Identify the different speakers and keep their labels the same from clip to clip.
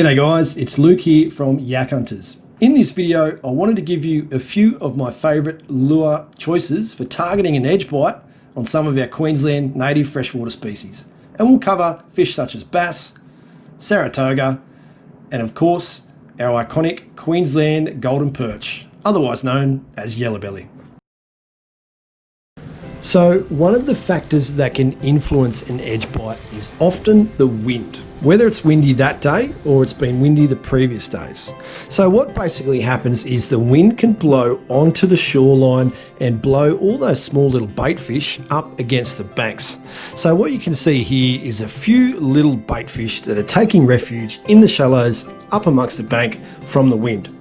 Speaker 1: G'day guys, it's Luke here from Yak Hunters. In this video, I wanted to give you a few of my favourite lure choices for targeting an edge bite on some of our Queensland native freshwater species. And we'll cover fish such as bass, Saratoga, and of course, our iconic Queensland golden perch, otherwise known as yellowbelly. So one of the factors that can influence an edge bite is often the wind, whether it's windy that day or it's been windy the previous days. So what basically happens is the wind can blow onto the shoreline and blow all those small little bait fish up against the banks. So what you can see here is a few little bait fish that are taking refuge in the shallows up amongst the bank from the wind.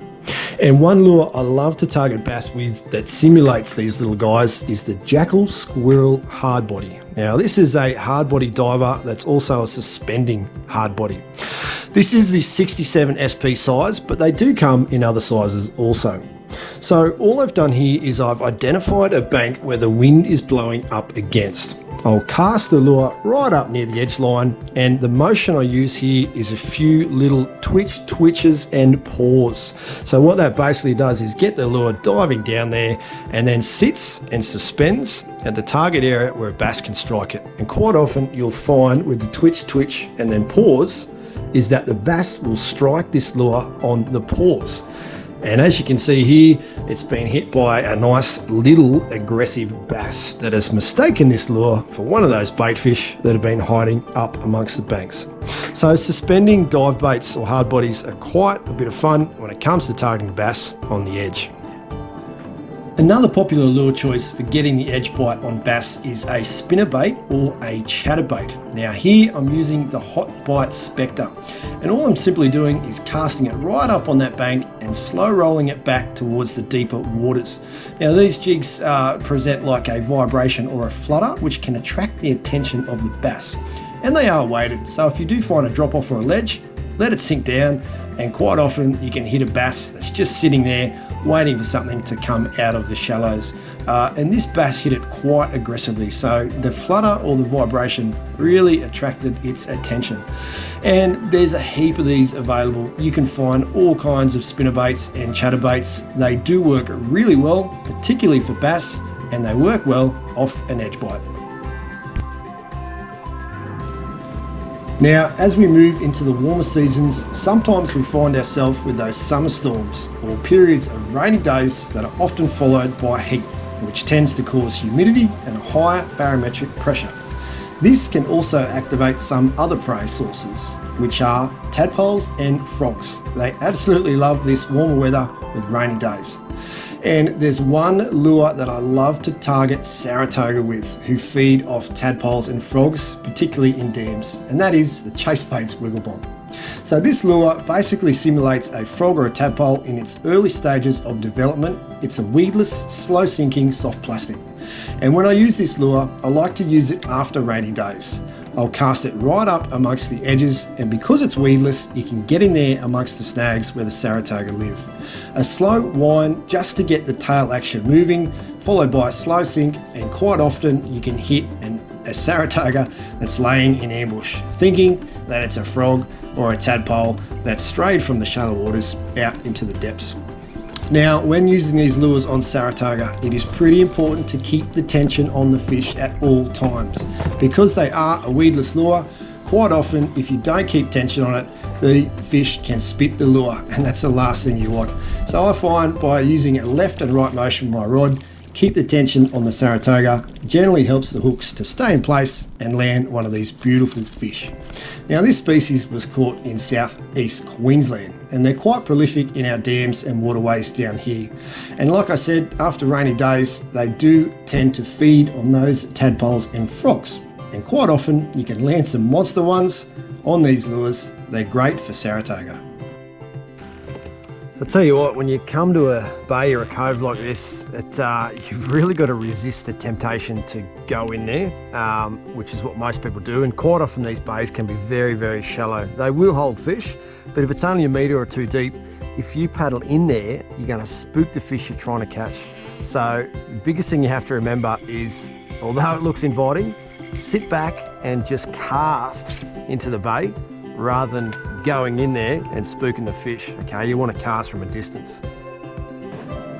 Speaker 1: And one lure I love to target bass with that simulates these little guys is the jackal squirrel hard body. Now this is a hard body diver that's also a suspending hard body. This is the 67 SP size, but they do come in other sizes also. So all I've done here is I've identified a bank where the wind is blowing up against. I'll cast the lure right up near the edge line, and the motion I use here is a few little twitches and paws. So what that basically does is get the lure diving down there and then sits and suspends at the target area where a bass can strike it. And quite often you'll find with the twitch and then pause is that the bass will strike this lure on the paws. And as you can see here, it's been hit by a nice little aggressive bass that has mistaken this lure for one of those bait fish that have been hiding up amongst the banks. So suspending dive baits or hard bodies are quite a bit of fun when it comes to targeting bass on the edge. Another popular lure choice for getting the edge bite on bass is a spinnerbait or a chatterbait. Now here I'm using the Hot Bite Spectre, and all I'm simply doing is casting it right up on that bank and slow rolling it back towards the deeper waters. Now these jigs present like a vibration or a flutter which can attract the attention of the bass, and they are weighted, so if you do find a drop off or a ledge, let it sink down, and quite often you can hit a bass that's just sitting there waiting for something to come out of the shallows. And this bass hit it quite aggressively, so the flutter or the vibration really attracted its attention. And there's a heap of these available. You can find all kinds of spinnerbaits and chatterbaits. They do work really well, particularly for bass, and they work well off an edge bite. Now, as we move into the warmer seasons, sometimes we find ourselves with those summer storms or periods of rainy days that are often followed by heat, which tends to cause humidity and a higher barometric pressure. This can also activate some other prey sources, which are tadpoles and frogs. They absolutely love this warmer weather with rainy days. And there's one lure that I love to target Saratoga with, who feed off tadpoles and frogs, particularly in dams, and that is the chase bait's wiggle bomb. So this lure basically simulates a frog or a tadpole in its early stages of development. It's a weedless, slow sinking soft plastic. And when I use this lure, I like to use it after rainy days. I'll cast it right up amongst the edges, and because it's weedless, you can get in there amongst the snags where the Saratoga live. A slow wind just to get the tail action moving, followed by a slow sink, and quite often you can hit a Saratoga that's laying in ambush, thinking that it's a frog or a tadpole that's strayed from the shallow waters out into the depths. Now, when using these lures on Saratoga, it is pretty important to keep the tension on the fish at all times. Because they are a weedless lure, quite often if you don't keep tension on it, the fish can spit the lure, and that's the last thing you want. So I find by using a left and right motion with my rod, keep the tension on the Saratoga, generally helps the hooks to stay in place and land one of these beautiful fish. Now this species was caught in southeast Queensland, and they're quite prolific in our dams and waterways down here. And like I said, after rainy days, they do tend to feed on those tadpoles and frogs. And quite often you can land some monster ones on these lures. They're great for Saratoga. I'll tell you what, when you come to a bay or a cove like this, you've really got to resist the temptation to go in there, which is what most people do. And quite often these bays can be very, very shallow. They will hold fish, but if it's only a metre or two deep, if you paddle in there, you're going to spook the fish you're trying to catch. So the biggest thing you have to remember is, although it looks inviting, sit back and just cast into the bay rather than going in there and spooking the fish. Okay, you want to cast from a distance.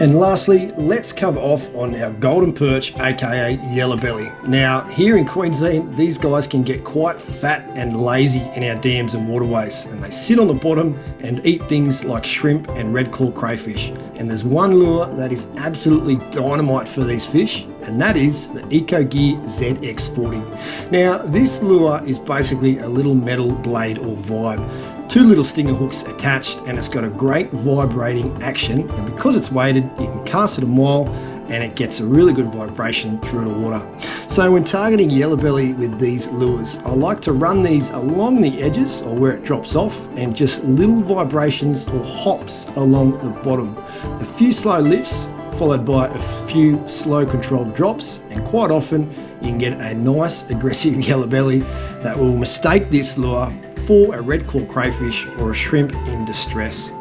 Speaker 1: And lastly, let's cover off on our golden perch, aka yellow belly. Now, here in Queensland, these guys can get quite fat and lazy in our dams and waterways, and they sit on the bottom and eat things like shrimp and red claw crayfish. And there's one lure that is absolutely dynamite for these fish, and that is the EcoGear ZX40. Now, this lure is basically a little metal blade or vibe. 2 little stinger hooks attached, and it's got a great vibrating action, and because it's weighted, you can cast it a mile and it gets a really good vibration through the water. So when targeting yellow belly with these lures, I like to run these along the edges or where it drops off, and just little vibrations or hops along the bottom. A few slow lifts followed by a few slow controlled drops, and quite often you can get a nice aggressive yellow belly that will mistake this lure for a red claw crayfish or a shrimp in distress.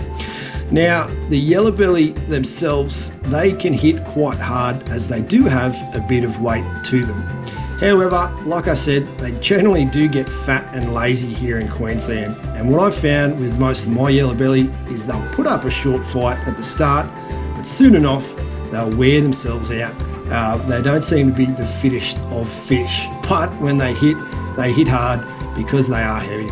Speaker 1: Now, the yellow belly themselves, they can hit quite hard as they do have a bit of weight to them. However, like I said, they generally do get fat and lazy here in Queensland, and what I've found with most of my yellow belly is they'll put up a short fight at the start, but soon enough they'll wear themselves out. They don't seem to be the fittest of fish, but when they hit hard because they are heavy.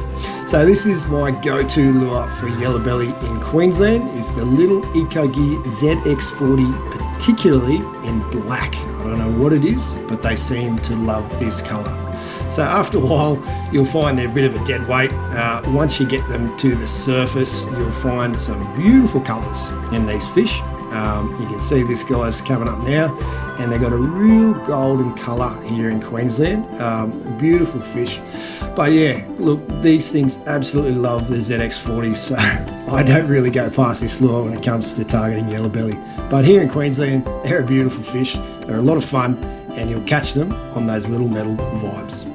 Speaker 1: So this is my go-to lure for yellow belly in Queensland, is the little EcoGear ZX40, particularly in black. I don't know what it is, but they seem to love this colour. So after a while, you'll find they're a bit of a dead weight. Once you get them to the surface, you'll find some beautiful colours in these fish. You can see this guy's coming up now, and they've got a real golden colour here in Queensland. Beautiful fish. But yeah, look, these things absolutely love the ZX40, so I don't really go past this lure when it comes to targeting yellow belly. But here in Queensland, they're a beautiful fish. They're a lot of fun, and you'll catch them on those little metal vibes.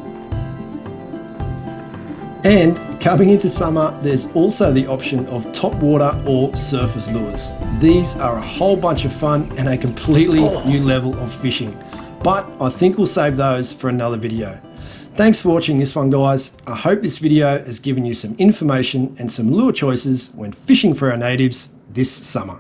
Speaker 1: And coming into summer, there's also the option of top water or surface lures. These are a whole bunch of fun and a completely new level of fishing. But I think we'll save those for another video. Thanks for watching this one, guys. I hope this video has given you some information and some lure choices when fishing for our natives this summer.